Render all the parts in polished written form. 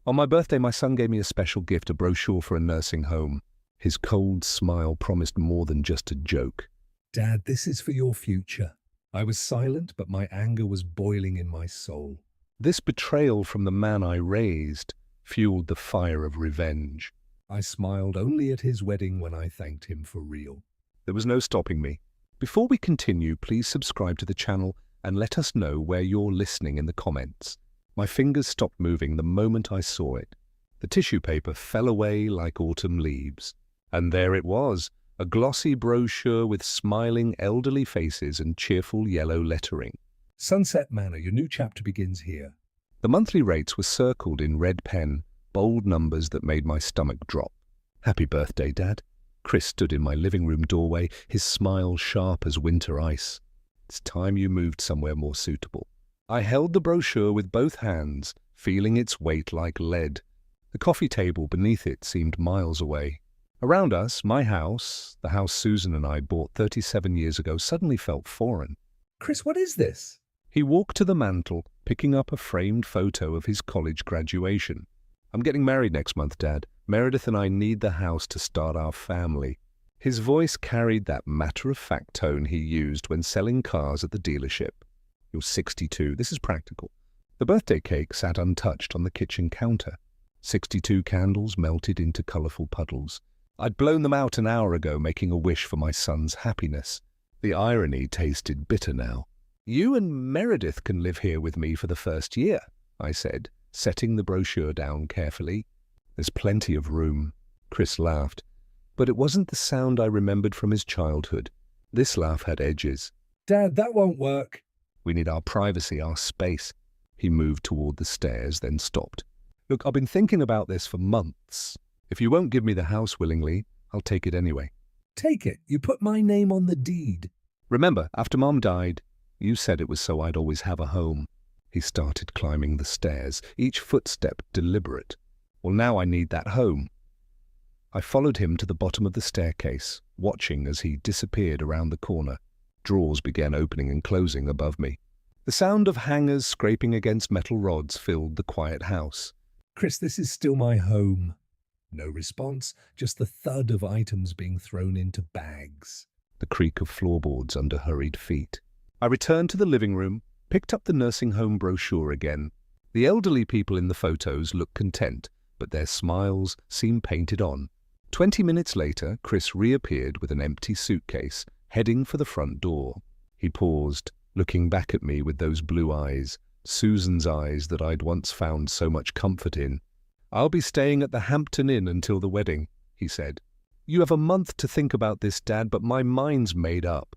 On my birthday, my son gave me a special gift, a brochure for a nursing home. His cold smile promised more than just a joke. Dad, this is for your future. I was silent, but my anger was boiling in my soul. This betrayal from the man I raised fueled the fire of revenge. I smiled only at his wedding when I thanked him for real. There was no stopping me. Before we continue, please subscribe to the channel and let us know where you're listening in the comments. My fingers stopped moving the moment I saw it. The tissue paper fell away like autumn leaves. And there it was, a glossy brochure with smiling elderly faces and cheerful yellow lettering. Sunset Manor, your new chapter begins here. The monthly rates were circled in red pen, bold numbers that made my stomach drop. Happy birthday, Dad. Chris stood in my living room doorway, his smile sharp as winter ice. It's time you moved somewhere more suitable. I held the brochure with both hands, feeling its weight like lead. The coffee table beneath it seemed miles away. Around us, my house, the house Susan and I bought 37 years ago, suddenly felt foreign. Chris, what is this? He walked to the mantel, picking up a framed photo of his college graduation. I'm getting married next month, Dad. Meredith and I need the house to start our family. His voice carried that matter-of-fact tone he used when selling cars at the dealership. You're 62. This is practical. The birthday cake sat untouched on the kitchen counter. 62 candles melted into colorful puddles. I'd blown them out an hour ago, making a wish for my son's happiness. The irony tasted bitter now. You and Meredith can live here with me for the first year, I said, setting the brochure down carefully. There's plenty of room. Chris laughed, but it wasn't the sound I remembered from his childhood. This laugh had edges. Dad, that won't work. We need our privacy, our space. He moved toward the stairs, then stopped. Look, I've been thinking about this for months. If you won't give me the house willingly, I'll take it anyway. Take it. You put my name on the deed. Remember, after Mom died, you said it was so I'd always have a home. He started climbing the stairs, each footstep deliberate. Well, now I need that home. I followed him to the bottom of the staircase, watching as he disappeared around the corner. Drawers began opening and closing above me. The sound of hangers scraping against metal rods filled the quiet house. Chris, this is still my home. No response, just the thud of items being thrown into bags. The creak of floorboards under hurried feet. I returned to the living room, picked up the nursing home brochure again. The elderly people in the photos looked content, but their smiles seemed painted on. 20 minutes later, Chris reappeared with an empty suitcase, heading for the front door. He paused, looking back at me with those blue eyes, Susan's eyes that I'd once found so much comfort in. I'll be staying at the Hampton Inn until the wedding, he said. You have a month to think about this, Dad, but my mind's made up.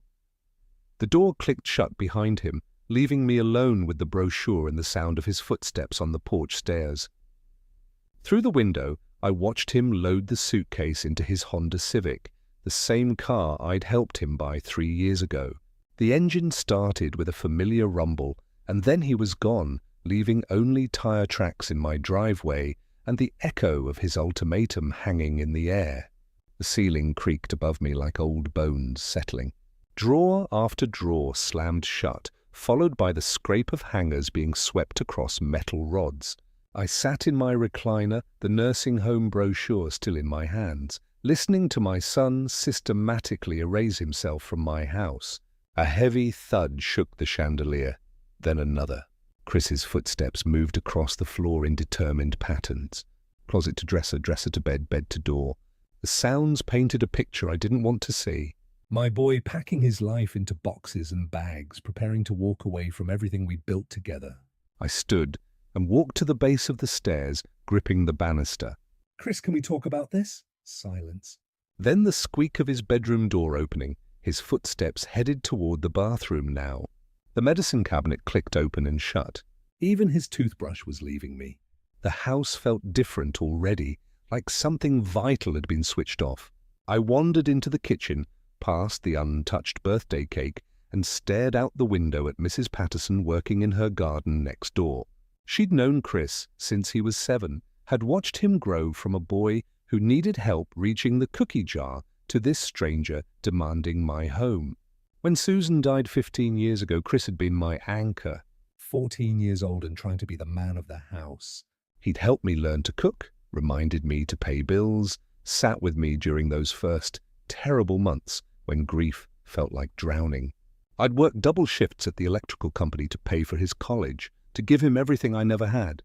The door clicked shut behind him, leaving me alone with the brochure and the sound of his footsteps on the porch stairs. Through the window, I watched him load the suitcase into his Honda Civic, the same car I'd helped him buy 3 years ago. The engine started with a familiar rumble, and then he was gone, leaving only tire tracks in my driveway and the echo of his ultimatum hanging in the air. The ceiling creaked above me like old bones settling. Drawer after drawer slammed shut, followed by the scrape of hangers being swept across metal rods. I sat in my recliner, the nursing home brochure still in my hands, listening to my son systematically erase himself from my house. A heavy thud shook the chandelier, then another. Chris's footsteps moved across the floor in determined patterns. Closet to dresser, dresser to bed, bed to door. The sounds painted a picture I didn't want to see. My boy packing his life into boxes and bags, preparing to walk away from everything we built together. I stood and walked to the base of the stairs, gripping the banister. Chris, can we talk about this? Silence. Then the squeak of his bedroom door opening, his footsteps headed toward the bathroom now. The medicine cabinet clicked open and shut. Even his toothbrush was leaving me. The house felt different already, like something vital had been switched off. I wandered into the kitchen, past the untouched birthday cake, and stared out the window at Mrs. Patterson working in her garden next door. She'd known Chris since he was 7, had watched him grow from a boy who needed help reaching the cookie jar to this stranger demanding my home. When Susan died 15 years ago, Chris had been my anchor. 14 years old and trying to be the man of the house. He'd helped me learn to cook, reminded me to pay bills, sat with me during those first terrible months when grief felt like drowning. I'd worked double shifts at the electrical company to pay for his college, to give him everything I never had.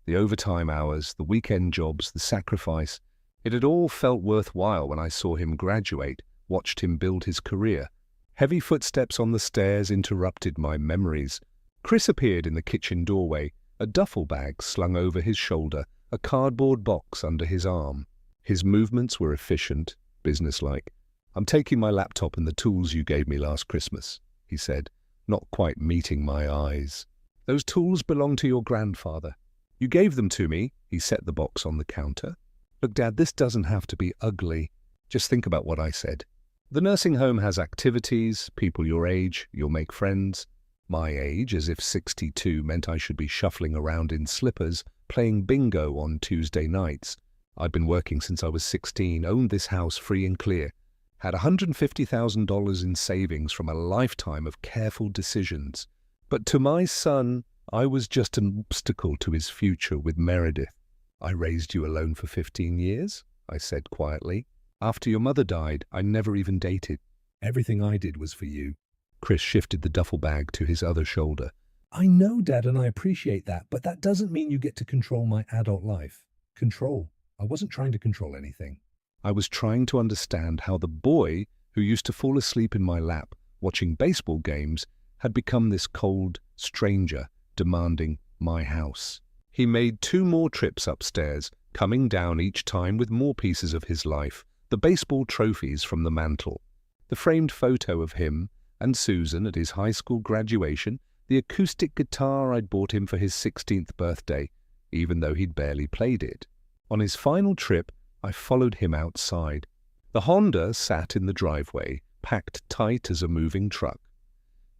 The overtime hours, the weekend jobs, the sacrifice. It had all felt worthwhile when I saw him graduate, watched him build his career. Heavy footsteps on the stairs interrupted my memories. Chris appeared in the kitchen doorway, a duffel bag slung over his shoulder, a cardboard box under his arm. His movements were efficient, businesslike. "I'm taking my laptop and the tools you gave me last Christmas," he said, not quite meeting my eyes. "Those tools belong to your grandfather. You gave them to me." He set the box on the counter. "Look, Dad, this doesn't have to be ugly. Just think about what I said. The nursing home has activities, people your age, you'll make friends. My age, as if 62 meant I should be shuffling around in slippers, playing bingo on Tuesday nights. I'd been working since I was 16, owned this house free and clear, had $150,000 in savings from a lifetime of careful decisions. But to my son, I was just an obstacle to his future with Meredith. I raised you alone for 15 years, I said quietly. After your mother died, I never even dated. Everything I did was for you." Chris shifted the duffel bag to his other shoulder. I know, Dad, and I appreciate that, but that doesn't mean you get to control my adult life. Control. I wasn't trying to control anything. I was trying to understand how the boy who used to fall asleep in my lap watching baseball games had become this cold stranger demanding my house. He made 2 more trips upstairs, coming down each time with more pieces of his life, the baseball trophies from the mantel, the framed photo of him and Susan at his high school graduation, the acoustic guitar I'd bought him for his 16th birthday, even though he'd barely played it. On his final trip, I followed him outside. The Honda sat in the driveway, packed tight as a moving truck.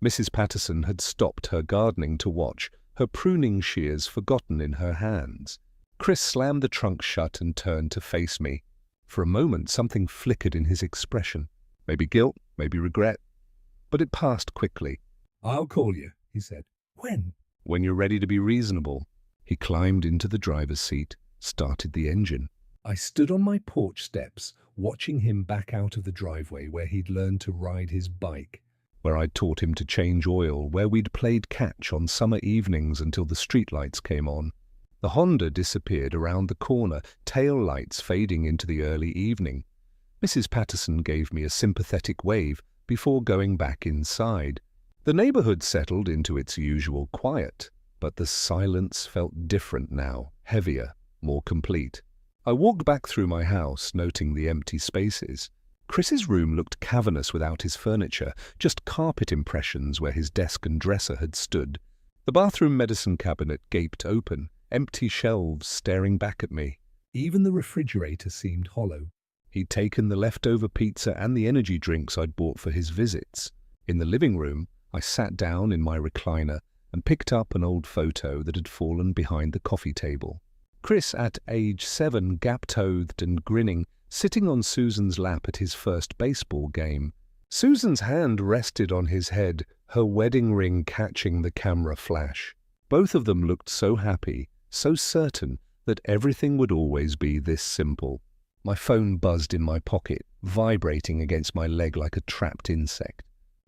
Mrs. Patterson had stopped her gardening to watch, her pruning shears forgotten in her hands. Chris slammed the trunk shut and turned to face me. For a moment, something flickered in his expression. Maybe guilt, maybe regret. But it passed quickly. "I'll call you," he said. "When?" "When you're ready to be reasonable." He climbed into the driver's seat, started the engine. I stood on my porch steps, watching him back out of the driveway where he'd learned to ride his bike. Where I'd taught him to change oil, where we'd played catch on summer evenings until the streetlights came on. The Honda disappeared around the corner, tail lights fading into the early evening. Mrs. Patterson gave me a sympathetic wave before going back inside. The neighborhood settled into its usual quiet, but the silence felt different now, heavier, more complete. I walked back through my house, noting the empty spaces. Chris's room looked cavernous without his furniture, just carpet impressions where his desk and dresser had stood. The bathroom medicine cabinet gaped open, empty shelves staring back at me. Even the refrigerator seemed hollow. He'd taken the leftover pizza and the energy drinks I'd bought for his visits. In the living room, I sat down in my recliner and picked up an old photo that had fallen behind the coffee table. Chris, at age 7, gap-toothed and grinning, sitting on Susan's lap at his first baseball game. Susan's hand rested on his head, her wedding ring catching the camera flash. Both of them looked so happy, so certain that everything would always be this simple. My phone buzzed in my pocket, vibrating against my leg like a trapped insect.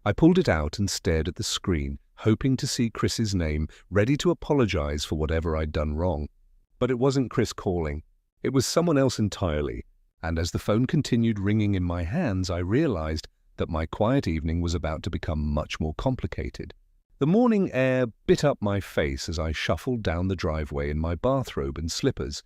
I pulled it out and stared at the screen, hoping to see Chris's name, ready to apologize for whatever I'd done wrong. But it wasn't Chris calling. It was someone else entirely. And as the phone continued ringing in my hands, I realized that my quiet evening was about to become much more complicated. The morning air bit up my face as I shuffled down the driveway in my bathrobe and slippers.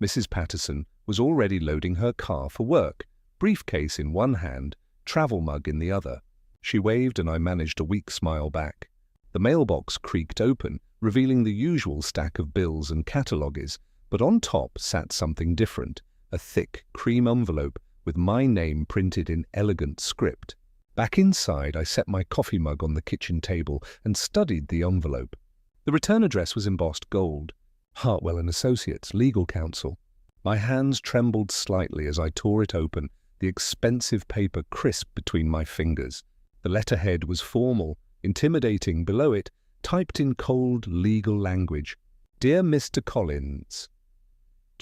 Mrs. Patterson was already loading her car for work, briefcase in one hand, travel mug in the other. She waved and I managed a weak smile back. The mailbox creaked open, revealing the usual stack of bills and catalogues, but on top sat something different, a thick cream envelope with my name printed in elegant script. Back inside, I set my coffee mug on the kitchen table and studied the envelope. The return address was embossed gold. Hartwell and Associates, Legal Counsel. My hands trembled slightly as I tore it open, the expensive paper crisp between my fingers. The letterhead was formal, intimidating. Below it, typed in cold legal language, "Dear Mr. Collins,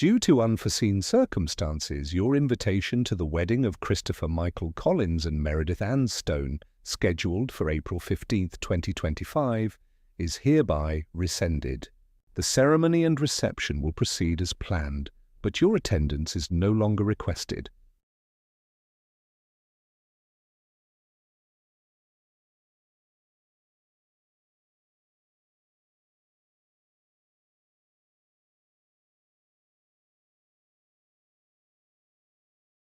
Due to unforeseen circumstances, your invitation to the wedding of Christopher Michael Collins and Meredith Ann Stone, scheduled for April 15th, 2025, is hereby rescinded. The ceremony and reception will proceed as planned, but your attendance is no longer requested.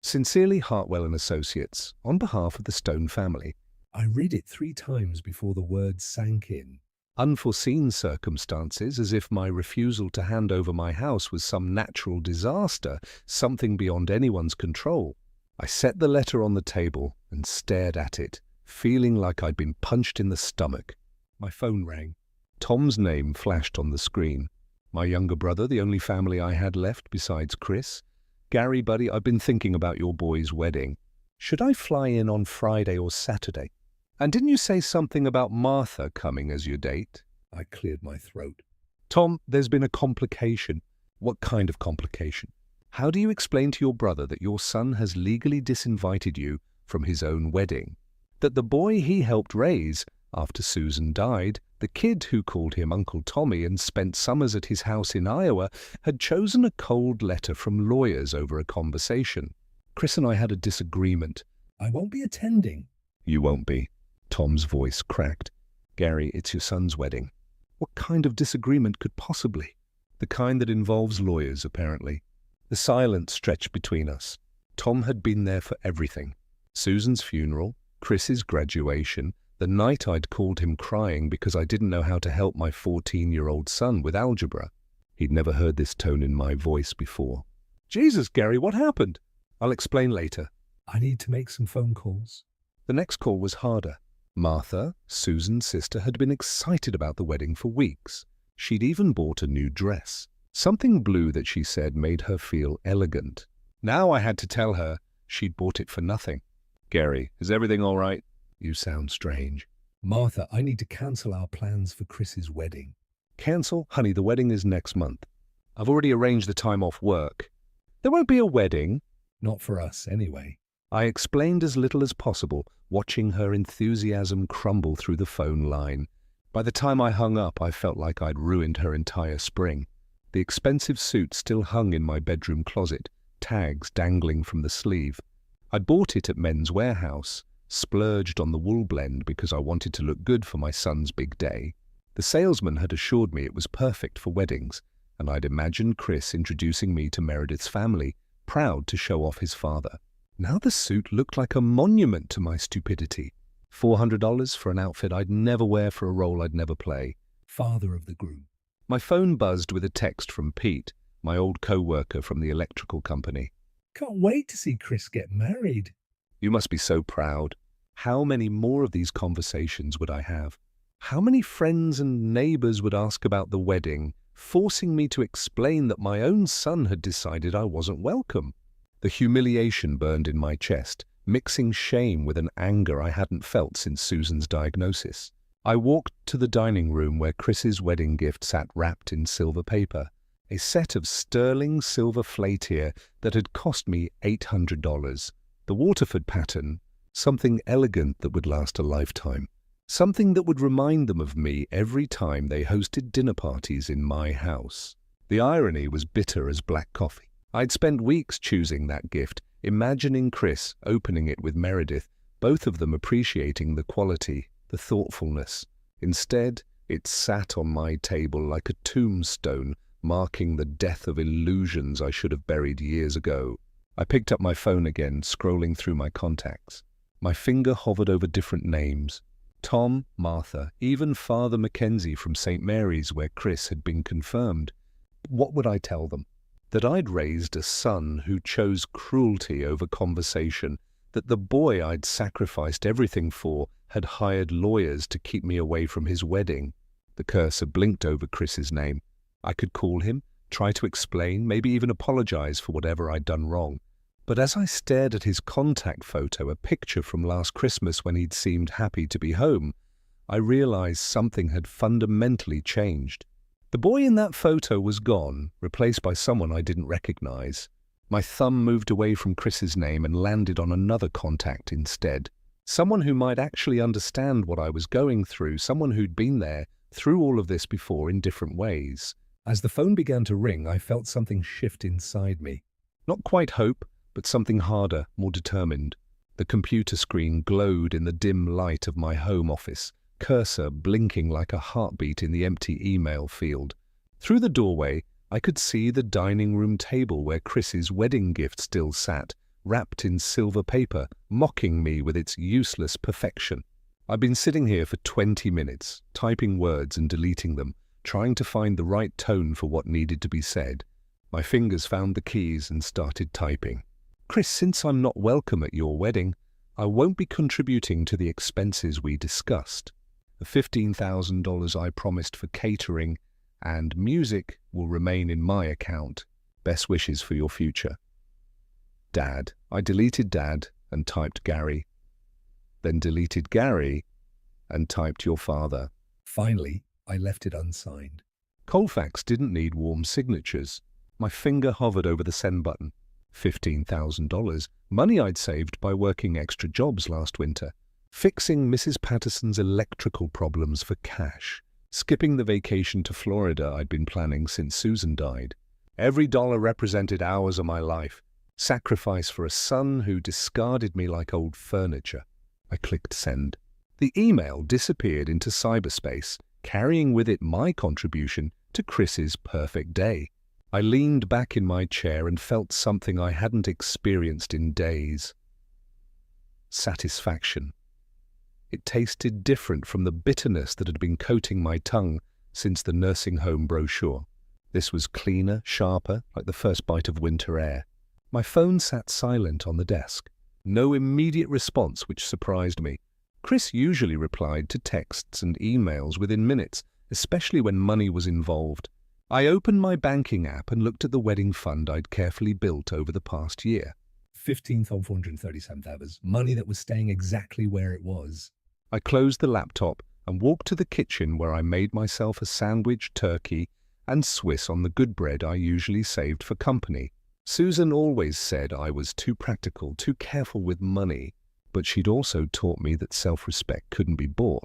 Sincerely, Hartwell and Associates, on behalf of the Stone family. I read it 3 times before the words sank in. Unforeseen circumstances, as if my refusal to hand over my house was some natural disaster, something beyond anyone's control. I set the letter on the table and stared at it, feeling like I'd been punched in the stomach. My phone rang. Tom's name flashed on the screen. My younger brother, the only family I had left besides Chris. "Gary, buddy, I've been thinking about your boy's wedding. Should I fly in on Friday or Saturday? And didn't you say something about Martha coming as your date?" I cleared my throat. "Tom, there's been a complication." "What kind of complication?" "How do you explain to your brother that your son has legally disinvited you from his own wedding? That the boy he helped raise after Susan died, the kid who called him Uncle Tommy and spent summers at his house in Iowa, had chosen a cold letter from lawyers over a conversation. Chris and I had a disagreement." I won't be attending. "You won't be." Tom's voice cracked. "Gary, it's your son's wedding." "What kind of disagreement could possibly?" "The kind that involves lawyers, apparently." The silence stretched between us. Tom had been there for everything. Susan's funeral, Chris's graduation, the night I'd called him crying because I didn't know how to help my 14-year-old son with algebra. He'd never heard this tone in my voice before. "Jesus, Gary, what happened?" "I'll explain later." I need to make some phone calls. The next call was harder. Martha, Susan's sister, had been excited about the wedding for weeks. She'd even bought a new dress. Something blue that she said made her feel elegant. Now I had to tell her she'd bought it for nothing. "Gary, is everything all right?" "You sound strange." Martha, I need to cancel our plans for Chris's wedding. "Cancel? Honey, the wedding is next month. I've already arranged the time off work." "There won't be a wedding." Not for us, anyway. I explained as little as possible, watching her enthusiasm crumble through the phone line. By the time I hung up, I felt like I'd ruined her entire spring. The expensive suit still hung in my bedroom closet, tags dangling from the sleeve. I'd bought it at Men's Warehouse, splurged on the wool blend because I wanted to look good for my son's big day. The salesman had assured me it was perfect for weddings, and I'd imagined Chris introducing me to Meredith's family, proud to show off his father. Now the suit looked like a monument to my stupidity. $400 for an outfit I'd never wear for a role I'd never play. Father of the groom. My phone buzzed with a text from Pete, my old co-worker from the electrical company. Can't wait to see Chris get married. "You must be so proud." How many more of these conversations would I have? How many friends and neighbors would ask about the wedding, forcing me to explain that my own son had decided I wasn't welcome? The humiliation burned in my chest, mixing shame with an anger I hadn't felt since Susan's diagnosis. I walked to the dining room where Chris's wedding gift sat wrapped in silver paper, a set of sterling silver flateer that had cost me $800. The Waterford pattern, something elegant that would last a lifetime. Something that would remind them of me every time they hosted dinner parties in my house. The irony was bitter as black coffee. I'd spent weeks choosing that gift, imagining Chris opening it with Meredith, both of them appreciating the quality, the thoughtfulness. Instead, it sat on my table like a tombstone, marking the death of illusions I should have buried years ago. I picked up my phone again, scrolling through my contacts. My finger hovered over different names. Tom, Martha, even Father Mackenzie from St. Mary's, where Chris had been confirmed. What would I tell them? That I'd raised a son who chose cruelty over conversation, that the boy I'd sacrificed everything for had hired lawyers to keep me away from his wedding. The cursor blinked over Chris's name. I could call him, try to explain, maybe even apologize for whatever I'd done wrong. But as I stared at his contact photo, a picture from last Christmas when he'd seemed happy to be home, I realized something had fundamentally changed. The boy in that photo was gone, replaced by someone I didn't recognize. My thumb moved away from Chris's name and landed on another contact instead. Someone who might actually understand what I was going through, someone who'd been there through all of this before in different ways. As the phone began to ring, I felt something shift inside me. Not quite hope, but something harder, more determined. The computer screen glowed in the dim light of my home office, cursor blinking like a heartbeat in the empty email field. Through the doorway, I could see the dining room table where Chris's wedding gift still sat, wrapped in silver paper, mocking me with its useless perfection. I'd been sitting here for 20 minutes, typing words and deleting them, trying to find the right tone for what needed to be said. My fingers found the keys and started typing. Chris, since I'm not welcome at your wedding, I won't be contributing to the expenses we discussed. The $15,000 I promised for catering and music will remain in my account. Best wishes for your future. Dad. I deleted Dad and typed Gary. Then deleted Gary and typed your father. Finally, I left it unsigned. Colfax didn't need warm signatures. My finger hovered over the send button. $15,000, money I'd saved by working extra jobs last winter. Fixing Mrs. Patterson's electrical problems for cash. Skipping the vacation to Florida I'd been planning since Susan died. Every dollar represented hours of my life. Sacrifice for a son who discarded me like old furniture. I clicked send. The email disappeared into cyberspace, carrying with it my contribution to Chris's perfect day. I leaned back in my chair and felt something I hadn't experienced in days. Satisfaction. It tasted different from the bitterness that had been coating my tongue since the nursing home brochure. This was cleaner, sharper, like the first bite of winter air. My phone sat silent on the desk. No immediate response, which surprised me. Chris usually replied to texts and emails within minutes, especially when money was involved. I opened my banking app and looked at the wedding fund I'd carefully built over the past year. $15,437, money that was staying exactly where it was. I closed the laptop and walked to the kitchen where I made myself a sandwich, turkey, and Swiss on the good bread I usually saved for company. Susan always said I was too practical, too careful with money, but she'd also taught me that self-respect couldn't be bought.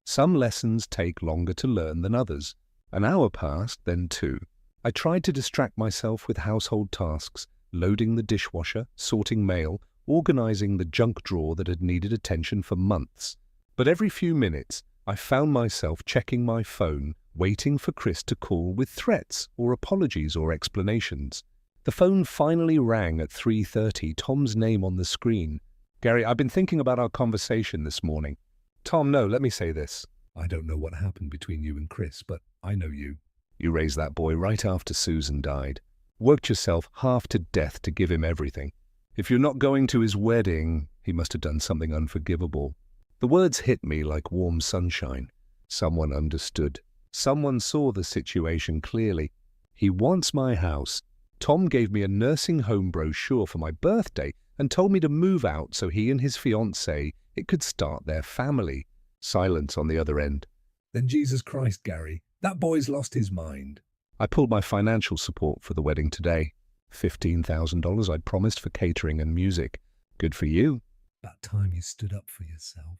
Some lessons take longer to learn than others. An hour passed, then two. I tried to distract myself with household tasks, loading the dishwasher, sorting mail, organizing the junk drawer that had needed attention for months. But every few minutes, I found myself checking my phone, waiting for Chris to call with threats or apologies or explanations. The phone finally rang at 3:30, Tom's name on the screen. Gary, I've been thinking about our conversation this morning. Tom, no, let me say this. I don't know what happened between you and Chris, but I know you. You raised that boy right after Susan died. Worked yourself half to death to give him everything. If you're not going to his wedding, he must have done something unforgivable. The words hit me like warm sunshine. Someone understood. Someone saw the situation clearly. He wants my house. Tom gave me a nursing home brochure for my birthday and told me to move out so he and his fiancée could start their family. Silence on the other end. Then Jesus Christ, Gary, that boy's lost his mind. I pulled my financial support for the wedding today. $15,000 I'd promised for catering and music. Good for you. About time you stood up for yourself.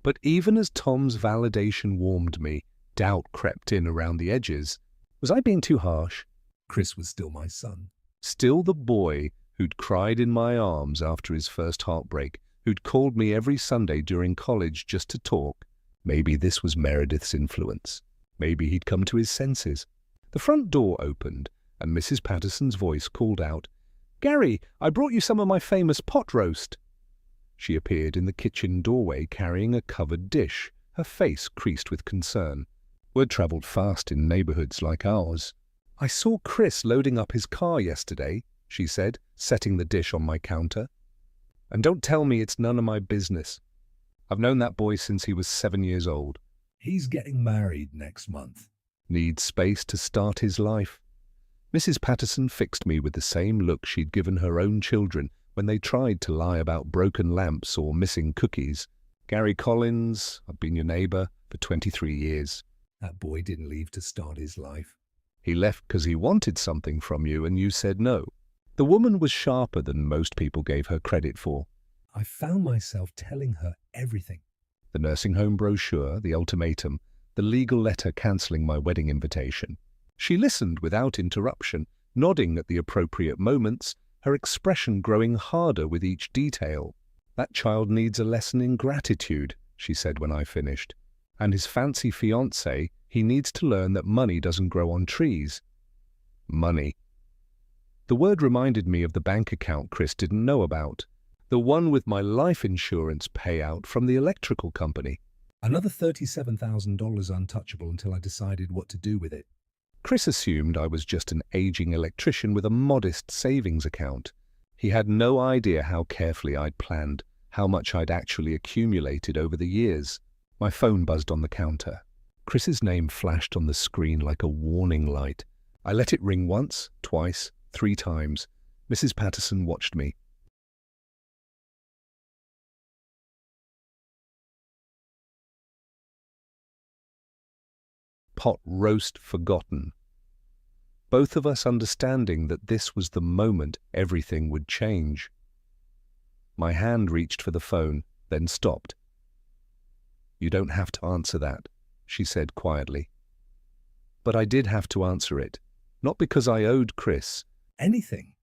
But even as Tom's validation warmed me, doubt crept in around the edges. Was I being too harsh? Chris was still my son. Still the boy who'd cried in my arms after his first heartbreak, who'd called me every Sunday during college just to talk. Maybe this was Meredith's influence. Maybe he'd come to his senses. The front door opened, and Mrs. Patterson's voice called out, "Gary, I brought you some of my famous pot roast." She appeared in the kitchen doorway carrying a covered dish, her face creased with concern. Word travelled fast in neighborhoods like ours. "I saw Chris loading up his car yesterday," she said, setting the dish on my counter. "And don't tell me it's none of my business. I've known that boy since he was 7 years old. He's getting married next month. Needs space to start his life." Mrs. Patterson fixed me with the same look she'd given her own children when they tried to lie about broken lamps or missing cookies. "Gary Collins, I've been your neighbor for 23 years. That boy didn't leave to start his life. He left because he wanted something from you and you said no. The woman was sharper than most people gave her credit for. I found myself telling her everything. The nursing home brochure, the ultimatum, the legal letter cancelling my wedding invitation. She listened without interruption, nodding at the appropriate moments, her expression growing harder with each detail. "That child needs a lesson in gratitude," she said when I finished. "And his fancy fiancé, he needs to learn that money doesn't grow on trees." Money. The word reminded me of the bank account Chris didn't know about. The one with my life insurance payout from the electrical company. Another $37,000 untouchable until I decided what to do with it. Chris assumed I was just an aging electrician with a modest savings account. He had no idea how carefully I'd planned, how much I'd actually accumulated over the years. My phone buzzed on the counter. Chris's name flashed on the screen like a warning light. I let it ring once, twice, 3 times. Mrs. Patterson watched me. Pot roast forgotten. Both of us understanding that this was the moment everything would change. My hand reached for the phone, then stopped. "You don't have to answer that," she said quietly. But I did have to answer it, not because I owed Chris anything,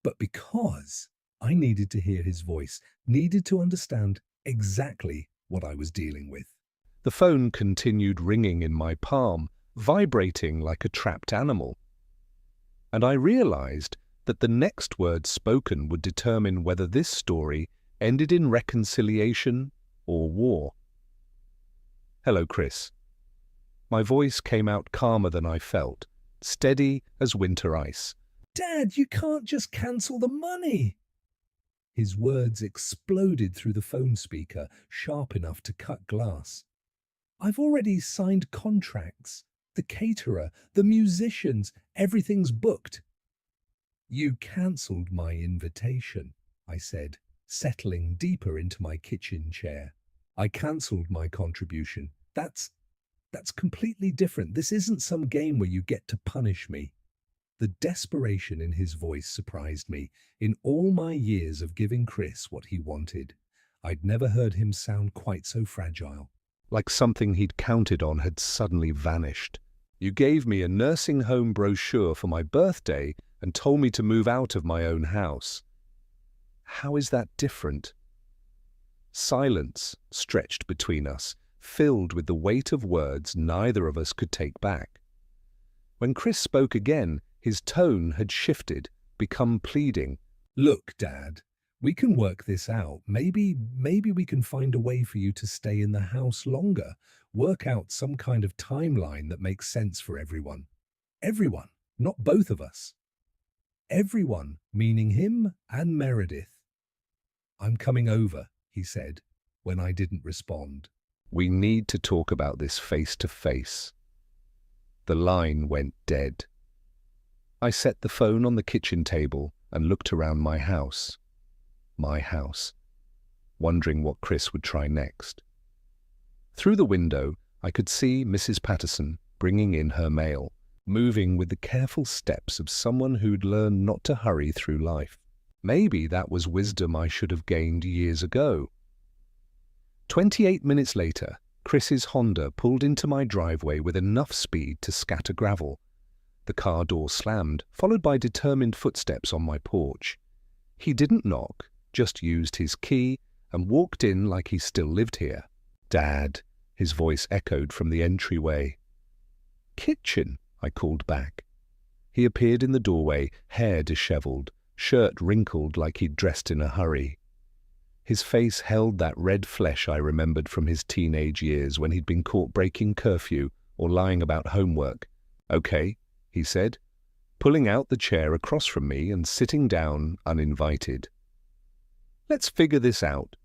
but because I needed to hear his voice, needed to understand exactly what I was dealing with. The phone continued ringing in my palm, vibrating like a trapped animal. And I realized that the next word spoken would determine whether this story ended in reconciliation or war. "Hello, Chris." My voice came out calmer than I felt, steady as winter ice. "Dad, you can't just cancel the money." His words exploded through the phone speaker, sharp enough to cut glass. "I've already signed contracts. The caterer, the musicians, everything's booked." "You cancelled my invitation," I said, settling deeper into my kitchen chair. "I cancelled my contribution. That's completely different. This isn't some game where you get to punish me." The desperation in his voice surprised me. In all my years of giving Chris what he wanted, I'd never heard him sound quite so fragile. Like something he'd counted on had suddenly vanished. "You gave me a nursing home brochure for my birthday and told me to move out of my own house. How is that different?" Silence stretched between us, filled with the weight of words neither of us could take back. When Chris spoke again, his tone had shifted, become pleading. "Look, Dad, we can work this out. Maybe we can find a way for you to stay in the house longer. Work out some kind of timeline that makes sense for everyone. Everyone, not both of us. Everyone, meaning him and Meredith." "I'm coming over," he said, when I didn't respond. "We need to talk about this face to face." The line went dead. I set the phone on the kitchen table and looked around my house, wondering what Chris would try next. Through the window, I could see Mrs. Patterson bringing in her mail, moving with the careful steps of someone who'd learned not to hurry through life. Maybe that was wisdom I should have gained years ago. 28 minutes later, Chris's Honda pulled into my driveway with enough speed to scatter gravel. The car door slammed, followed by determined footsteps on my porch. He didn't knock, just used his key and walked in like he still lived here. "Dad," his voice echoed from the entryway. "Kitchen," I called back. He appeared in the doorway, hair disheveled, shirt wrinkled like he'd dressed in a hurry. His face held that red flesh I remembered from his teenage years when he'd been caught breaking curfew or lying about homework. "Okay," he said, pulling out the chair across from me and sitting down uninvited. "Let's figure this out."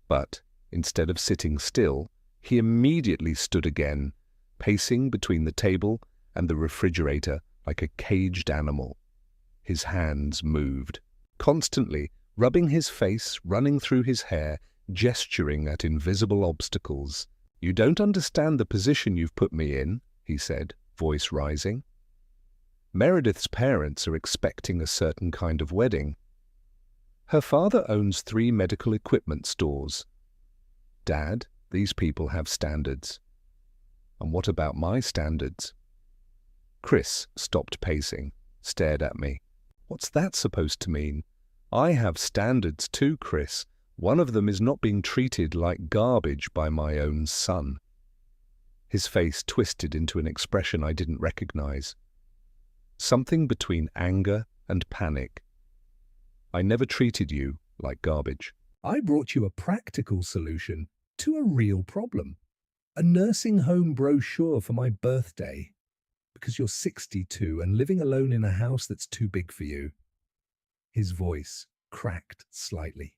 But instead of sitting still, he immediately stood again, pacing between the table and the refrigerator like a caged animal. His hands moved, constantly rubbing his face, running through his hair, gesturing at invisible obstacles. "You don't understand the position you've put me in," he said, voice rising. Meredith's parents are expecting a certain kind of wedding. Her father owns 3 medical equipment stores. Dad, these people have standards. And what about my standards? Chris stopped pacing, stared at me. What's that supposed to mean? I have standards too, Chris. One of them is not being treated like garbage by my own son. His face twisted into an expression I didn't recognize. Something between anger and panic. I never treated you like garbage. I brought you a practical solution to a real problem. A nursing home brochure for my birthday. Because you're 62 and living alone in a house that's too big for you. His voice cracked slightly.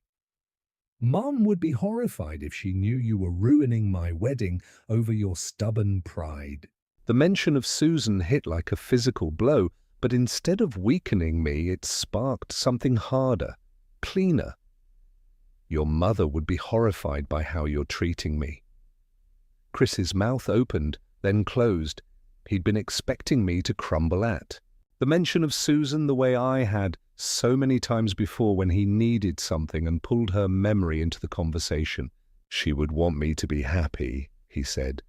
Mom would be horrified if she knew you were ruining my wedding over your stubborn pride. The mention of Susan hit like a physical blow, but instead of weakening me, it sparked something harder, cleaner. Your mother would be horrified by how you're treating me. Chris's mouth opened, then closed. He'd been expecting me to crumble at. The mention of Susan the way I had so many times before when he needed something and pulled her memory into the conversation. She would want me to be happy, he said,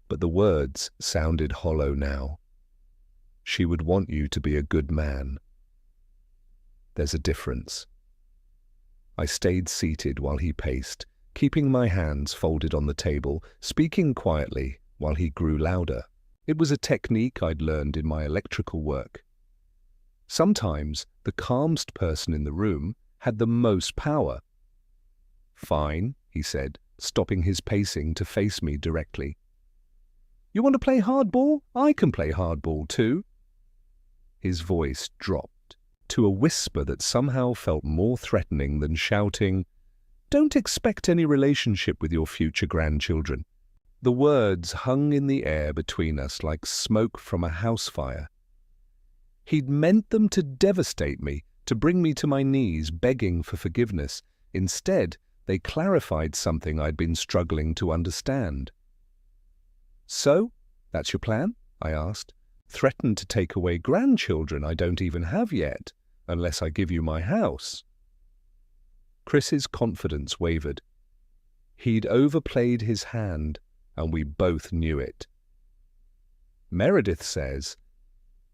but the words sounded hollow now. She would want you to be a good man. There's a difference. I stayed seated while he paced, keeping my hands folded on the table, speaking quietly while he grew louder. It was a technique I'd learned in my electrical work. Sometimes the calmest person in the room had the most power. Fine, he said, stopping his pacing to face me directly. You want to play hardball? I can play hardball too. His voice dropped to a whisper that somehow felt more threatening than shouting, "Don't expect any relationship with your future grandchildren." The words hung in the air between us like smoke from a house fire. He'd meant them to devastate me, to bring me to my knees begging for forgiveness. Instead, they clarified something I'd been struggling to understand. So, that's your plan? I asked. Threaten to take away grandchildren I don't even have yet, unless I give you my house. Chris's confidence wavered. He'd overplayed his hand, and we both knew it. Meredith says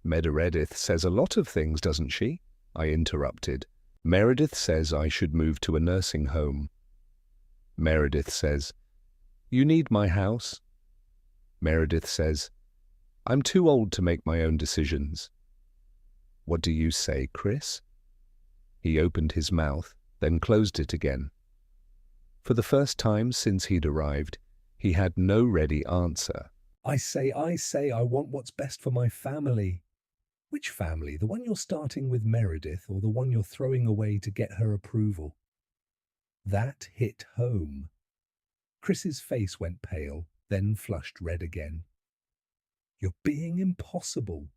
a lot of things, doesn't she? I interrupted. Meredith says I should move to a nursing home. Meredith says, you need my house. Meredith says, I'm too old to make my own decisions. What do you say, Chris? He opened his mouth, then closed it again. For the first time since he'd arrived, he had no ready answer. I say, I want what's best for my family. Which family? The one you're starting with Meredith or the one you're throwing away to get her approval? That hit home. Chris's face went pale, then flushed red again. You're being impossible.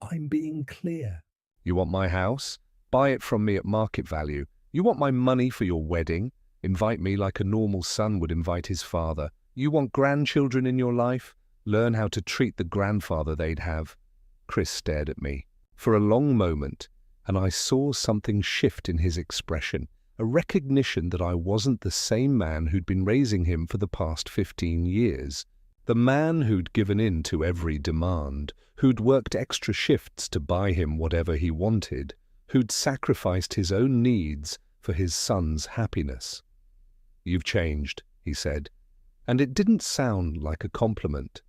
I'm being clear. You want my house? Buy it from me at market value. You want my money for your wedding? Invite me like a normal son would invite his father. You want grandchildren in your life? Learn how to treat the grandfather they'd have. Chris stared at me for a long moment, and I saw something shift in his expression, a recognition that I wasn't the same man who'd been raising him for the past 15 years. The man who'd given in to every demand, who'd worked extra shifts to buy him whatever he wanted, who'd sacrificed his own needs for his son's happiness. You've changed, he said, and it didn't sound like a compliment.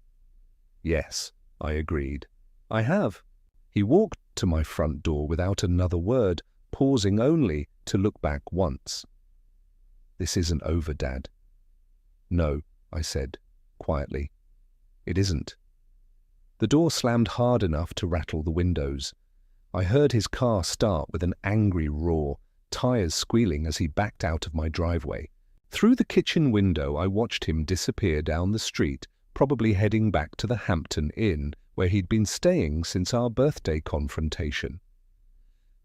Yes, I agreed. I have. He walked to my front door without another word, pausing only to look back once. This isn't over, Dad. No, I said, quietly. It isn't. The door slammed hard enough to rattle the windows. I heard his car start with an angry roar, tires squealing as he backed out of my driveway. Through the kitchen window, I watched him disappear down the street, probably heading back to the Hampton Inn, where he'd been staying since our birthday confrontation.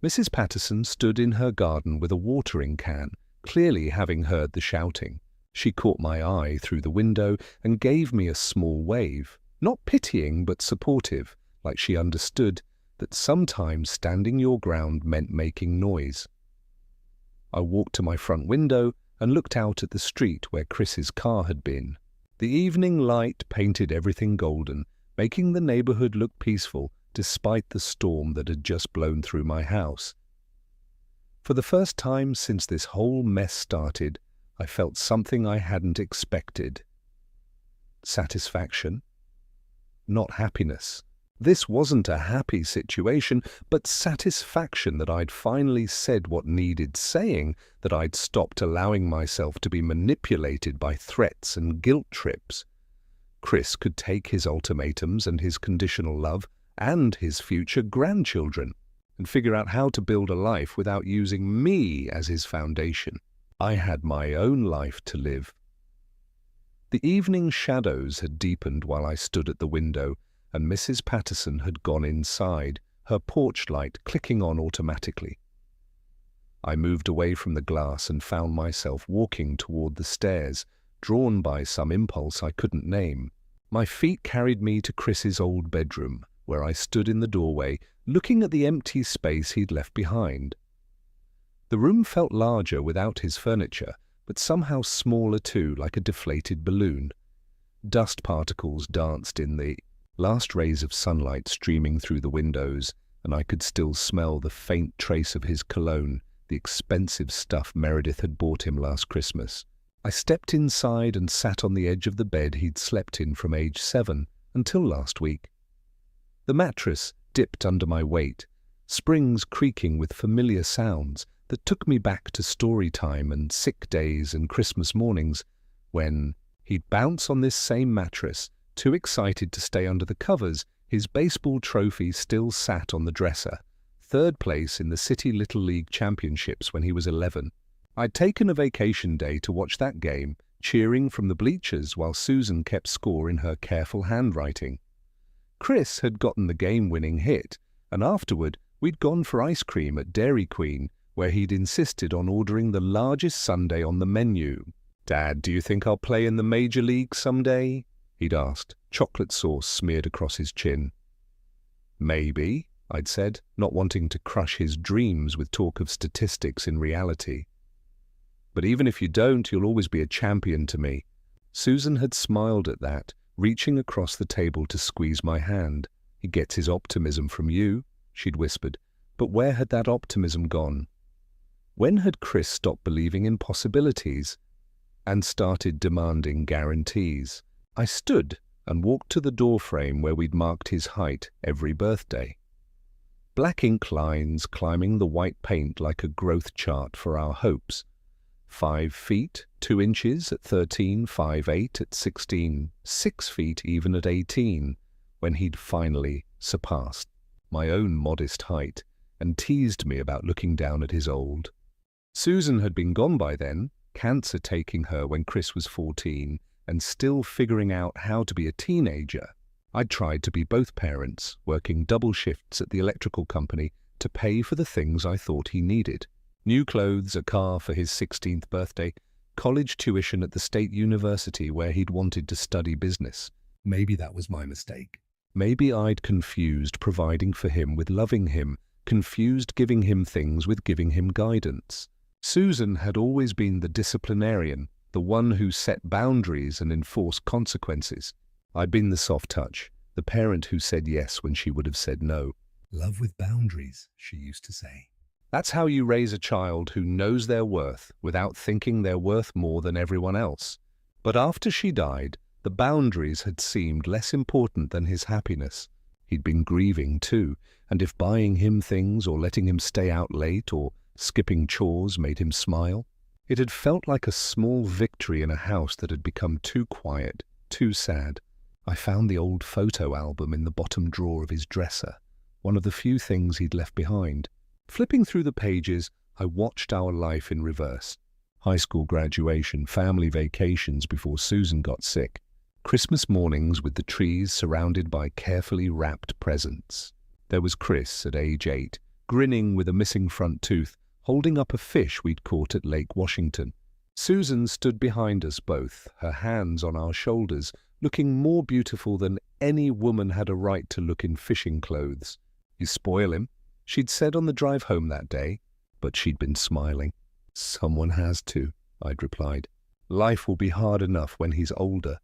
Mrs. Patterson stood in her garden with a watering can, clearly having heard the shouting. She caught my eye through the window and gave me a small wave, not pitying but supportive, like she understood that sometimes standing your ground meant making noise. I walked to my front window and looked out at the street where Chris's car had been. The evening light painted everything golden, making the neighborhood look peaceful despite the storm that had just blown through my house. For the first time since this whole mess started, I felt something I hadn't expected. Satisfaction? Not happiness. This wasn't a happy situation, but satisfaction that I'd finally said what needed saying, that I'd stopped allowing myself to be manipulated by threats and guilt trips. Chris could take his ultimatums and his conditional love and his future grandchildren and figure out how to build a life without using me as his foundation. I had my own life to live. The evening shadows had deepened while I stood at the window, and Mrs. Patterson had gone inside, her porch light clicking on automatically. I moved away from the glass and found myself walking toward the stairs, drawn by some impulse I couldn't name. My feet carried me to Chris's old bedroom, where I stood in the doorway, looking at the empty space he'd left behind. The room felt larger without his furniture, but somehow smaller too, like a deflated balloon. Dust particles danced in the last rays of sunlight streaming through the windows, and I could still smell the faint trace of his cologne, the expensive stuff Meredith had bought him last Christmas. I stepped inside and sat on the edge of the bed he'd slept in from age 7 until last week. The mattress dipped under my weight, springs creaking with familiar sounds that took me back to story time and sick days and Christmas mornings when he'd bounce on this same mattress, too excited to stay under the covers. His baseball trophy still sat on the dresser, 3rd place in the City Little League Championships when he was 11. I'd taken a vacation day to watch that game, cheering from the bleachers while Susan kept score in her careful handwriting. Chris had gotten the game-winning hit, and afterward we'd gone for ice cream at Dairy Queen, where he'd insisted on ordering the largest sundae on the menu. "Dad, do you think I'll play in the Major League someday?" he'd asked, chocolate sauce smeared across his chin. "Maybe," I'd said, not wanting to crush his dreams with talk of statistics in reality. "But even if you don't, you'll always be a champion to me." Susan had smiled at that, reaching across the table to squeeze my hand. "He gets his optimism from you," she'd whispered. But where had that optimism gone? When had Chris stopped believing in possibilities and started demanding guarantees? I stood and walked to the doorframe where we'd marked his height every birthday. Black ink lines climbing the white paint like a growth chart for our hopes. 5 feet, 2 inches at 13, 5'8" at 16, 6 feet even at 18, when he'd finally surpassed my own modest height and teased me about looking down at his old. Susan had been gone by then, cancer taking her when Chris was 14, and still figuring out how to be a teenager. I'd tried to be both parents, working double shifts at the electrical company to pay for the things I thought he needed. New clothes, a car for his 16th birthday, college tuition at the state university where he'd wanted to study business. Maybe that was my mistake. Maybe I'd confused providing for him with loving him, confused giving him things with giving him guidance. Susan had always been the disciplinarian, the one who set boundaries and enforced consequences. I'd been the soft touch, the parent who said yes when she would have said no. "Love with boundaries," she used to say. That's how you raise a child who knows their worth without thinking they're worth more than everyone else. But after she died, the boundaries had seemed less important than his happiness. He'd been grieving too, and if buying him things or letting him stay out late or skipping chores made him smile, it had felt like a small victory in a house that had become too quiet, too sad. I found the old photo album in the bottom drawer of his dresser, one of the few things he'd left behind. Flipping through the pages, I watched our life in reverse. High school graduation, family vacations before Susan got sick, Christmas mornings with the trees surrounded by carefully wrapped presents. There was Chris at age 8, grinning with a missing front tooth, holding up a fish we'd caught at Lake Washington. Susan stood behind us both, her hands on our shoulders, looking more beautiful than any woman had a right to look in fishing clothes. You spoil him, she'd said on the drive home that day, but she'd been smiling. Someone has to, I'd replied. Life will be hard enough when he's older.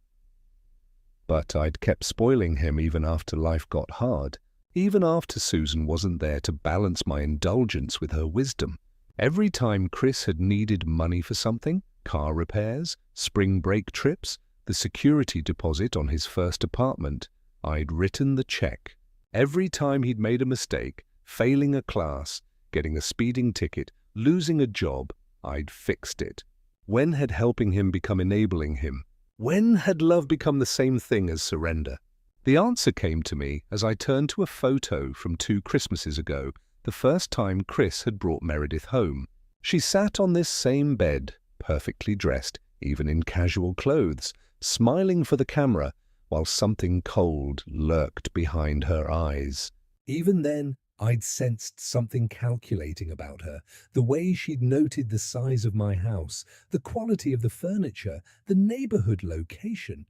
But I'd kept spoiling him even after life got hard, even after Susan wasn't there to balance my indulgence with her wisdom. Every time Chris had needed money for something, car repairs, spring break trips, the security deposit on his first apartment, I'd written the check. Every time he'd made a mistake, failing a class, getting a speeding ticket, losing a job, I'd fixed it. When had helping him become enabling him? When had love become the same thing as surrender? The answer came to me as I turned to a photo from 2 Christmases ago, the first time Chris had brought Meredith home. She sat on this same bed, perfectly dressed, even in casual clothes, smiling for the camera, while something cold lurked behind her eyes. Even then, I'd sensed something calculating about her, the way she'd noted the size of my house, the quality of the furniture, the neighborhood location.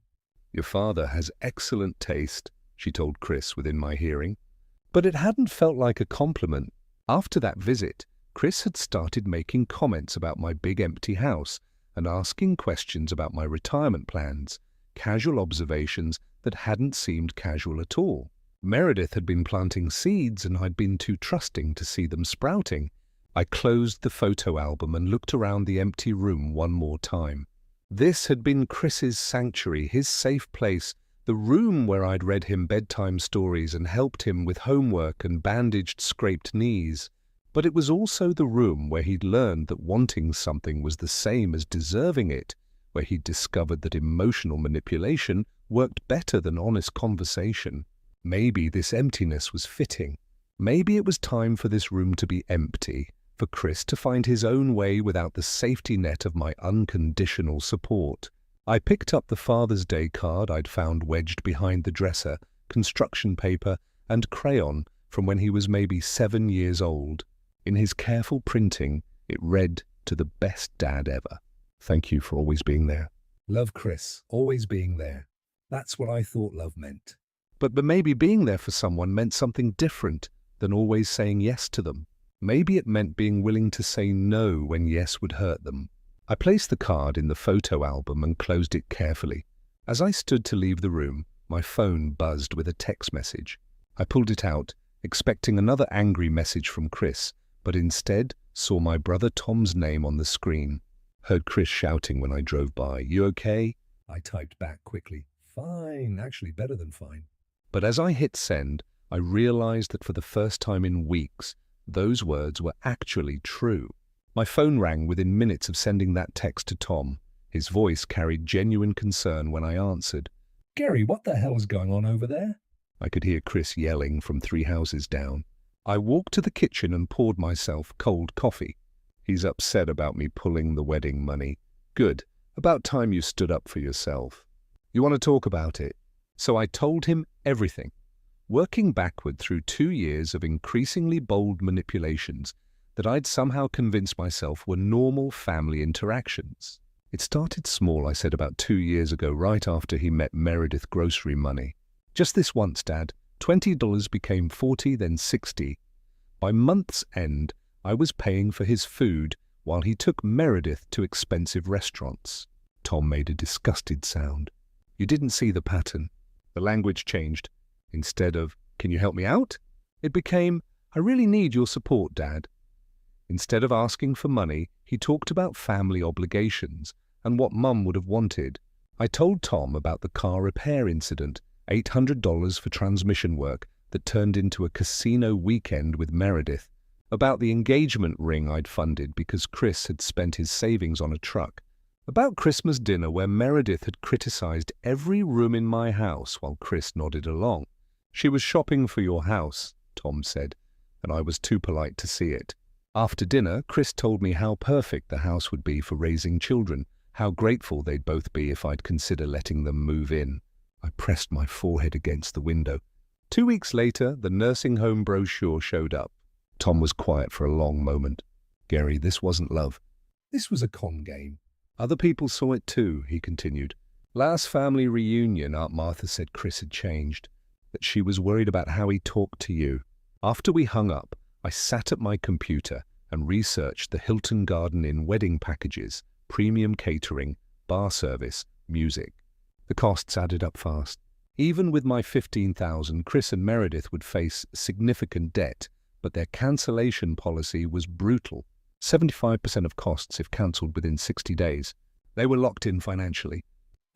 Your father has excellent taste, she told Chris within my hearing. But it hadn't felt like a compliment. After that visit, Chris had started making comments about my big empty house and asking questions about my retirement plans, casual observations that hadn't seemed casual at all. Meredith had been planting seeds and I'd been too trusting to see them sprouting. I closed the photo album and looked around the empty room one more time. This had been Chris's sanctuary, his safe place, the room where I'd read him bedtime stories and helped him with homework and bandaged scraped knees. But it was also the room where he'd learned that wanting something was the same as deserving it, where he'd discovered that emotional manipulation worked better than honest conversation. Maybe this emptiness was fitting. Maybe it was time for this room to be empty, for Chris to find his own way without the safety net of my unconditional support. I picked up the Father's Day card I'd found wedged behind the dresser, construction paper, and crayon from when he was maybe 7 years old. In his careful printing, it read, "To the best dad ever. Thank you for always being there." Love, Chris, always being there. That's what I thought love meant. But maybe being there for someone meant something different than always saying yes to them. Maybe it meant being willing to say no when yes would hurt them. I placed the card in the photo album and closed it carefully. As I stood to leave the room, my phone buzzed with a text message. I pulled it out, expecting another angry message from Chris, but instead saw my brother Tom's name on the screen. Heard Chris shouting when I drove by, "You okay?" I typed back quickly. Fine, actually better than fine. But as I hit send, I realized that for the first time in weeks, those words were actually true. My phone rang within minutes of sending that text to Tom. His voice carried genuine concern when I answered. Gary, what the hell is going on over there? I could hear Chris yelling from 3 houses down. I walked to the kitchen and poured myself cold coffee. He's upset about me pulling the wedding money. Good. About time you stood up for yourself. You want to talk about it? So I told him everything, working backward through 2 years of increasingly bold manipulations that I'd somehow convinced myself were normal family interactions. It started small, I said, about 2 years ago, right after he met Meredith grocery money. Just this once, Dad. $20 became 40, then 60. By month's end, I was paying for his food while he took Meredith to expensive restaurants. Tom made a disgusted sound. You didn't see the pattern. The language changed. Instead of, "Can you help me out?" it became, "I really need your support, Dad." Instead of asking for money, he talked about family obligations and what Mum would have wanted. I told Tom about the car repair incident, $800 for transmission work that turned into a casino weekend with Meredith, about the engagement ring I'd funded because Chris had spent his savings on a truck, about Christmas dinner where Meredith had criticized every room in my house while Chris nodded along. "She was shopping for your house," Tom said, and I was too polite to see it. After dinner, Chris told me how perfect the house would be for raising children, how grateful they'd both be if I'd consider letting them move in. I pressed my forehead against the window. 2 weeks later, the nursing home brochure showed up. Tom was quiet for a long moment. "Gary, this wasn't love. This was a con game." Other people saw it too," he continued. "Last family reunion, Aunt Martha said Chris had changed, that she was worried about how he talked to you. After we hung up, I sat at my computer and researched the Hilton Garden Inn wedding packages, premium catering, bar service, music. The costs added up fast. Even with my $15,000, Chris and Meredith would face significant debt, but their cancellation policy was brutal. 75% of costs if cancelled within 60 days. They were locked in financially.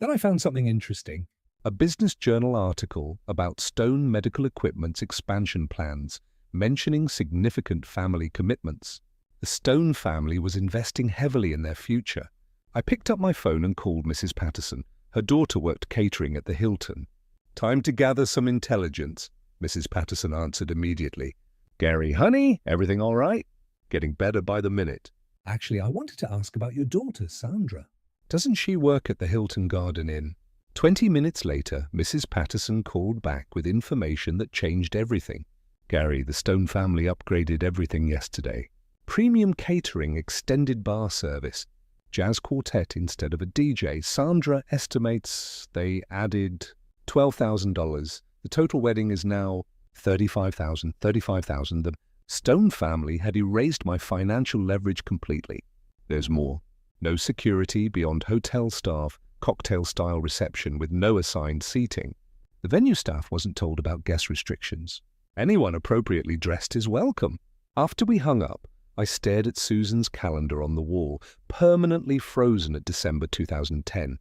Then I found something interesting. A Business Journal article about Stone Medical Equipment's expansion plans, mentioning significant family commitments. The Stone family was investing heavily in their future. I picked up my phone and called Mrs. Patterson. Her daughter worked catering at the Hilton. "Time to gather some intelligence," Mrs. Patterson answered immediately. "Gary, honey, everything all right?" "Getting better by the minute." Actually, I wanted to ask about your daughter, Sandra. "Doesn't she work at the Hilton Garden Inn?" 20 minutes later, Mrs. Patterson called back with information that changed everything. "Gary, the Stone family upgraded everything yesterday. Premium catering, extended bar service, jazz quartet instead of a DJ. Sandra estimates they added $12,000. The total wedding is now $35,000. The Stone family had erased my financial leverage completely. There's more. No security beyond hotel staff, cocktail-style reception with no assigned seating. The venue staff wasn't told about guest restrictions. Anyone appropriately dressed is welcome." After we hung up, I stared at Susan's calendar on the wall, permanently frozen at December 2010.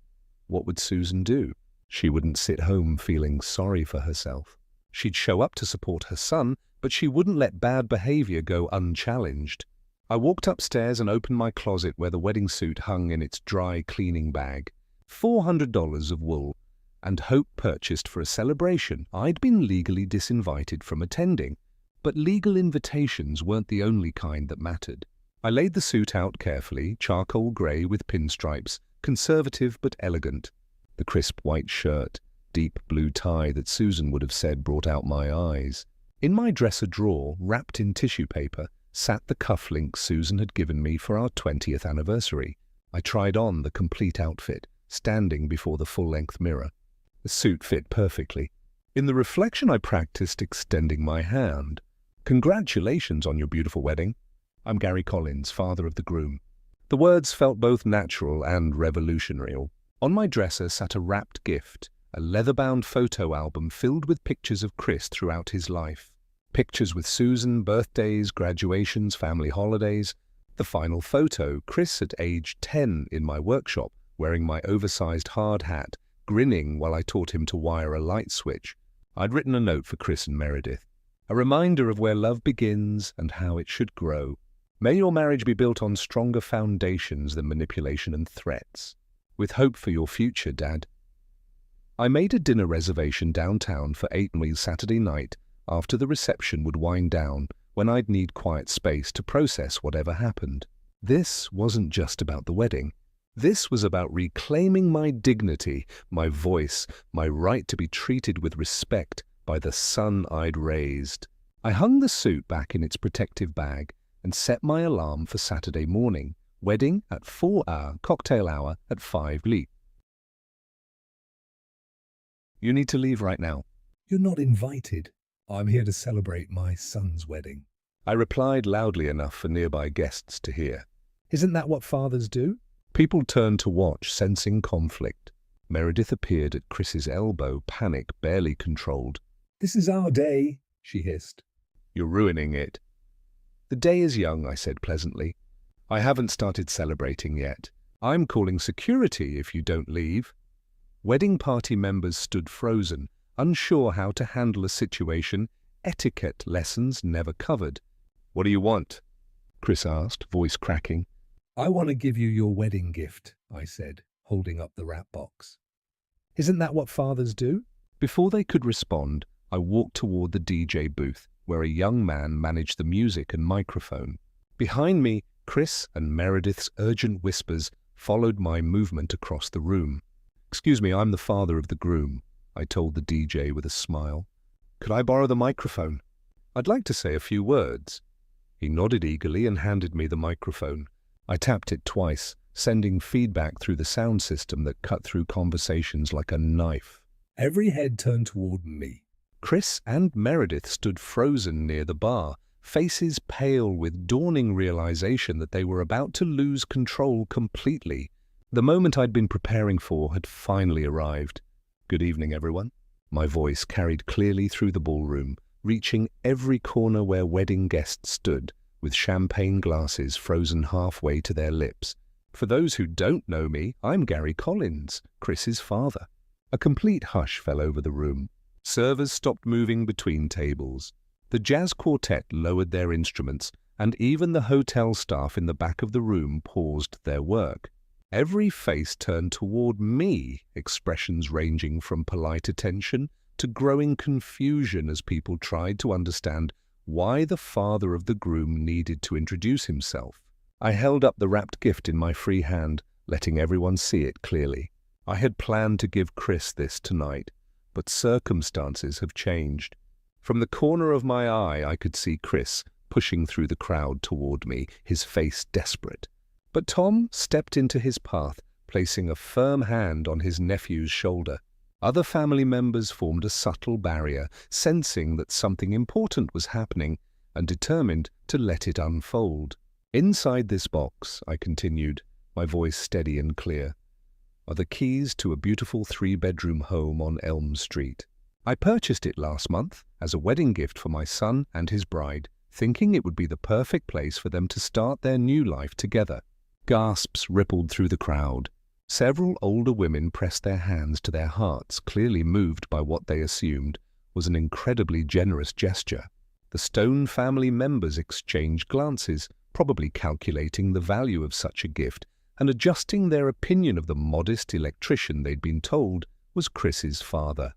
What would Susan do? She wouldn't sit home feeling sorry for herself. She'd show up to support her son, but she wouldn't let bad behavior go unchallenged. I walked upstairs and opened my closet where the wedding suit hung in its dry cleaning bag. $400 of wool, and hope purchased for a celebration I'd been legally disinvited from attending. But legal invitations weren't the only kind that mattered. I laid the suit out carefully, charcoal grey with pinstripes, conservative but elegant. The crisp white shirt, deep blue tie that Susan would have said brought out my eyes. In my dresser drawer, wrapped in tissue paper, sat the cufflinks Susan had given me for our 20th anniversary. I tried on the complete outfit, standing before the full-length mirror. The suit fit perfectly. In the reflection, I practiced extending my hand. "Congratulations on your beautiful wedding. I'm Gary Collins, father of the groom." The words felt both natural and revolutionary. On my dresser sat a wrapped gift, a leather-bound photo album filled with pictures of Chris throughout his life. Pictures with Susan, birthdays, graduations, family holidays. The final photo, Chris at age 10 in my workshop, wearing my oversized hard hat, grinning while I taught him to wire a light switch. I'd written a note for Chris and Meredith, a reminder of where love begins and how it should grow. "May your marriage be built on stronger foundations than manipulation and threats. With hope for your future, Dad." I made a dinner reservation downtown for 8 Saturday night after the reception would wind down, when I'd need quiet space to process whatever happened. This wasn't just about the wedding. This was about reclaiming my dignity, my voice, my right to be treated with respect by the son I'd raised. I hung the suit back in its protective bag and set my alarm for Saturday morning, wedding at 4 hour, cocktail hour at 5 leap. "You need to leave right now." "You're not invited. I'm here to celebrate my son's wedding." I replied loudly enough for nearby guests to hear. "Isn't that what fathers do?" People turned to watch, sensing conflict. Meredith appeared at Chris's elbow, panic barely controlled. "This is our day," she hissed. "You're ruining it." "The day is young," I said pleasantly. "I haven't started celebrating yet. I'm calling security if you don't leave." Wedding party members stood frozen, unsure how to handle a situation etiquette lessons never covered. "What do you want?" Chris asked, voice cracking. "I want to give you your wedding gift," I said, holding up the wrap box. "Isn't that what fathers do?" Before they could respond, I walked toward the DJ booth, where a young man managed the music and microphone. Behind me, Chris and Meredith's urgent whispers followed my movement across the room. "Excuse me, I'm the father of the groom," I told the DJ with a smile. "Could I borrow the microphone? I'd like to say a few words." He nodded eagerly and handed me the microphone. I tapped it twice, sending feedback through the sound system that cut through conversations like a knife. Every head turned toward me. Chris and Meredith stood frozen near the bar, faces pale with dawning realization that they were about to lose control completely. The moment I'd been preparing for had finally arrived. "Good evening, everyone." My voice carried clearly through the ballroom, reaching every corner where wedding guests stood, with champagne glasses frozen halfway to their lips. "For those who don't know me, I'm Gary Collins, Chris's father." A complete hush fell over the room. Servers stopped moving between tables. The jazz quartet lowered their instruments, and even the hotel staff in the back of the room paused their work. Every face turned toward me, expressions ranging from polite attention to growing confusion as people tried to understand why the father of the groom needed to introduce himself. I held up the wrapped gift in my free hand, letting everyone see it clearly. I had planned to give Chris this tonight, but circumstances have changed. From the corner of my eye, I could see Chris pushing through the crowd toward me, his face desperate. But Tom stepped into his path, placing a firm hand on his nephew's shoulder. Other family members formed a subtle barrier, sensing that something important was happening and determined to let it unfold. "Inside this box," I continued, my voice steady and clear, "are the keys to a beautiful 3-bedroom home on Elm Street. I purchased it last month as a wedding gift for my son and his bride, thinking it would be the perfect place for them to start their new life together." Gasps rippled through the crowd. Several older women pressed their hands to their hearts, clearly moved by what they assumed was an incredibly generous gesture. The Stone family members exchanged glances, probably calculating the value of such a gift and adjusting their opinion of the modest electrician they'd been told was Chris's father.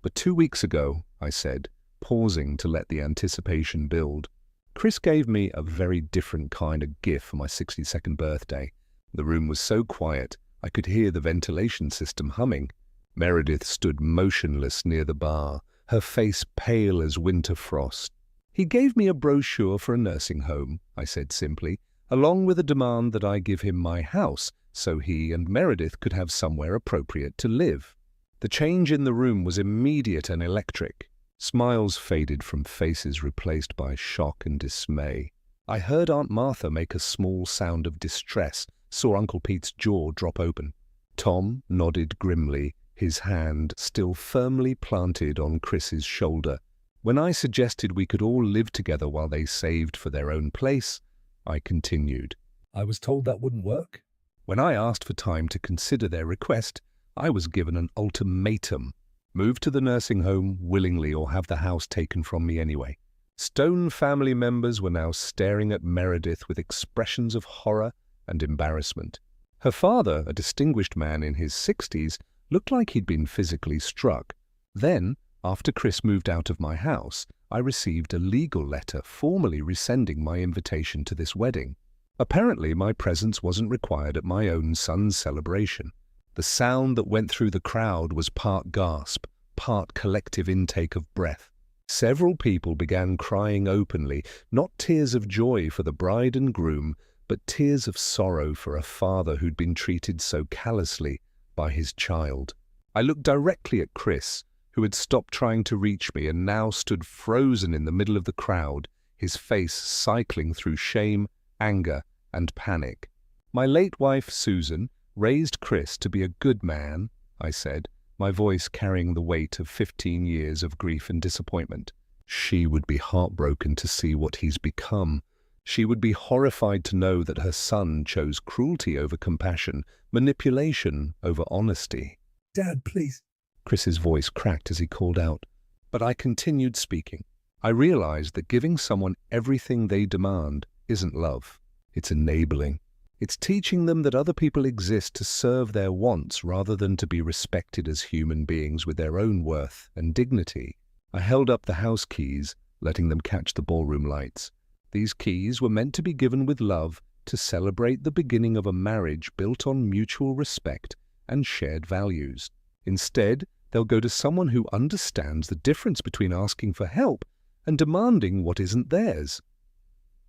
"But 2 weeks ago," I said, pausing to let the anticipation build, "Chris gave me a very different kind of gift for my 62nd birthday. The room was so quiet, I could hear the ventilation system humming. Meredith stood motionless near the bar, her face pale as winter frost. "He gave me a brochure for a nursing home," I said simply, "along with a demand that I give him my house so he and Meredith could have somewhere appropriate to live." The change in the room was immediate and electric. Smiles faded from faces replaced by shock and dismay. I heard Aunt Martha make a small sound of distress, saw Uncle Pete's jaw drop open. Tom nodded grimly, his hand still firmly planted on Chris's shoulder. When I suggested we could all live together while they saved for their own place, I continued. "I was told that wouldn't work." When I asked for time to consider their request, I was given an ultimatum. Move to the nursing home willingly or have the house taken from me anyway. Stone family members were now staring at Meredith with expressions of horror and embarrassment. Her father, a distinguished man in his 60s, looked like he'd been physically struck. Then, after Chris moved out of my house, I received a legal letter formally rescinding my invitation to this wedding. Apparently, my presence wasn't required at my own son's celebration. The sound that went through the crowd was part gasp, part collective intake of breath. Several people began crying openly, not tears of joy for the bride and groom, but tears of sorrow for a father who'd been treated so callously by his child. I looked directly at Chris, who had stopped trying to reach me and now stood frozen in the middle of the crowd, his face cycling through shame, anger, and panic. My late wife, Susan, raised Chris to be a good man, I said, my voice carrying the weight of 15 years of grief and disappointment. She would be heartbroken to see what he's become. She would be horrified to know that her son chose cruelty over compassion, manipulation over honesty. "Dad, please." Chris's voice cracked as he called out. But I continued speaking. I realized that giving someone everything they demand isn't love. It's enabling. It's teaching them that other people exist to serve their wants rather than to be respected as human beings with their own worth and dignity. I held up the house keys, letting them catch the ballroom lights. These keys were meant to be given with love to celebrate the beginning of a marriage built on mutual respect and shared values. Instead, they'll go to someone who understands the difference between asking for help and demanding what isn't theirs.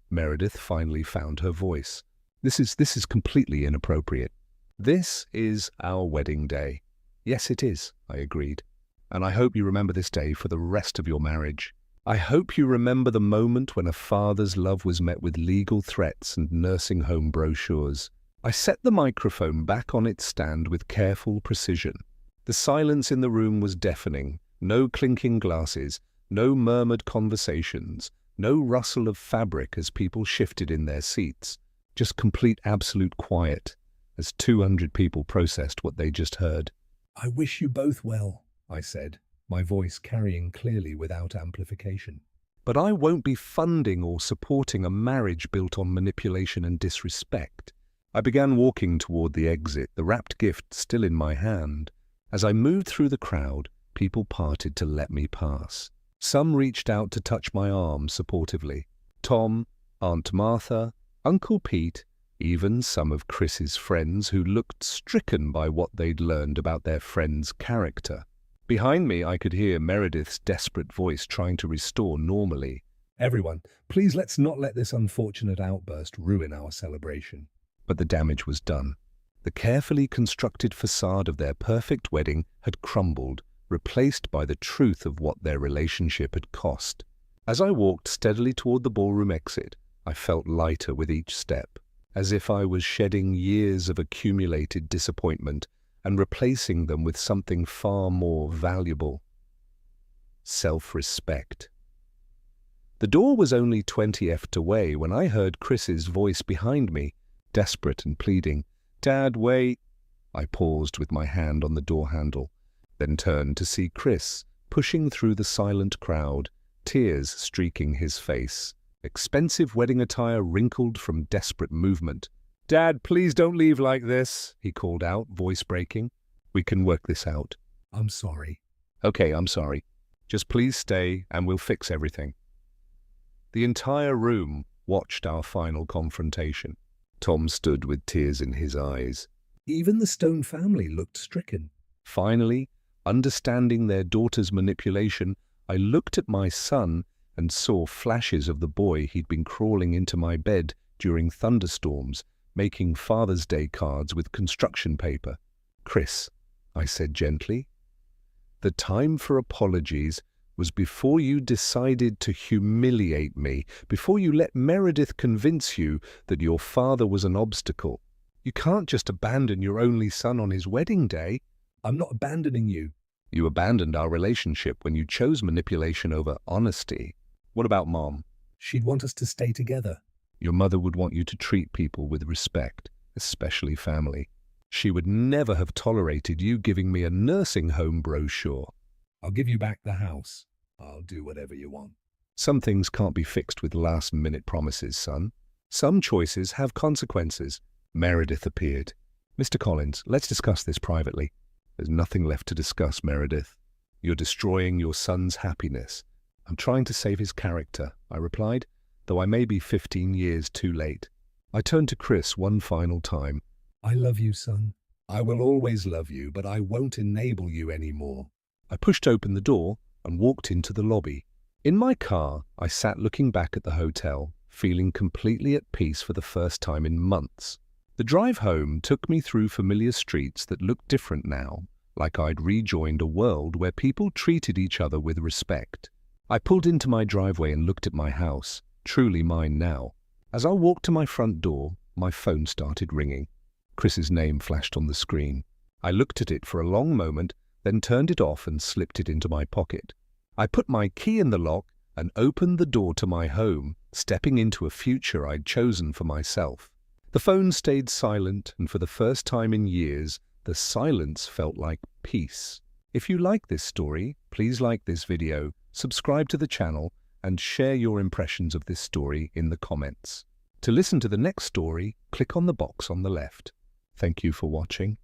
Meredith finally found her voice. This is completely inappropriate. This is our wedding day. Yes, it is, I agreed. and I hope you remember this day for the rest of your marriage. I hope you remember the moment when a father's love was met with legal threats and nursing home brochures. I set the microphone back on its stand with careful precision. The silence in the room was deafening. No clinking glasses, no murmured conversations, no rustle of fabric as people shifted in their seats. Just complete absolute quiet as 200 people processed what they just heard. I wish you both well, I said, my voice carrying clearly without amplification. But I won't be funding or supporting a marriage built on manipulation and disrespect. I began walking toward the exit, the wrapped gift still in my hand. As I moved through the crowd, people parted to let me pass. Some reached out to touch my arm supportively. Tom, Aunt Martha, Uncle Pete, even some of Chris's friends who looked stricken by what they'd learned about their friend's character. Behind me, I could hear Meredith's desperate voice trying to restore normally. Everyone, please let's not let this unfortunate outburst ruin our celebration. But the damage was done. The carefully constructed facade of their perfect wedding had crumbled, replaced by the truth of what their relationship had cost. As I walked steadily toward the ballroom exit, I felt lighter with each step, as if I was shedding years of accumulated disappointment and replacing them with something far more valuable: self-respect. The door was only 20 feet away when I heard Chris's voice behind me, desperate and pleading. "Dad, wait." I paused with my hand on the door handle, then turned to see Chris pushing through the silent crowd, tears streaking his face, expensive wedding attire wrinkled from desperate movement. "Dad, please don't leave like this," he called out, voice breaking. "We can work this out." I'm sorry. "Okay, I'm sorry. Just please stay and we'll fix everything." The entire room watched our final confrontation. Tom stood with tears in his eyes. Even the Stone family looked stricken. Finally, understanding their daughter's manipulation, I looked at my son and saw flashes of the boy he'd been crawling into my bed during thunderstorms, making Father's Day cards with construction paper. "Chris," I said gently, "the time for apologies was before you decided to humiliate me, before you let Meredith convince you that your father was an obstacle. You can't just abandon your only son on his wedding day." I'm not abandoning you. "You abandoned our relationship when you chose manipulation over honesty." "What about Mom?" She'd want us to stay together. "Your mother would want you to treat people with respect, especially family. She would never have tolerated you giving me a nursing home brochure." I'll give you back the house. I'll do whatever you want. "Some things can't be fixed with last-minute promises, son. Some choices have consequences." Meredith appeared. "Mr. Collins, let's discuss this privately." "There's nothing left to discuss, Meredith. You're destroying your son's happiness." "I'm trying to save his character," I replied, though I may be 15 years too late. I turned to Chris one final time. I love you, son. I will always love you, but I won't enable you anymore. I pushed open the door and walked into the lobby. In my car, I sat looking back at the hotel, feeling completely at peace for the first time in months. The drive home took me through familiar streets that looked different now, like I'd rejoined a world where people treated each other with respect. I pulled into my driveway and looked at my house, truly mine now. As I walked to my front door, my phone started ringing. Chris's name flashed on the screen. I looked at it for a long moment, then turned it off and slipped it into my pocket. I put my key in the lock and opened the door to my home, stepping into a future I'd chosen for myself. The phone stayed silent, and for the first time in years, the silence felt like peace. If you like this story, please like this video, subscribe to the channel, and share your impressions of this story in the comments. To listen to the next story, click on the box on the left. Thank you for watching.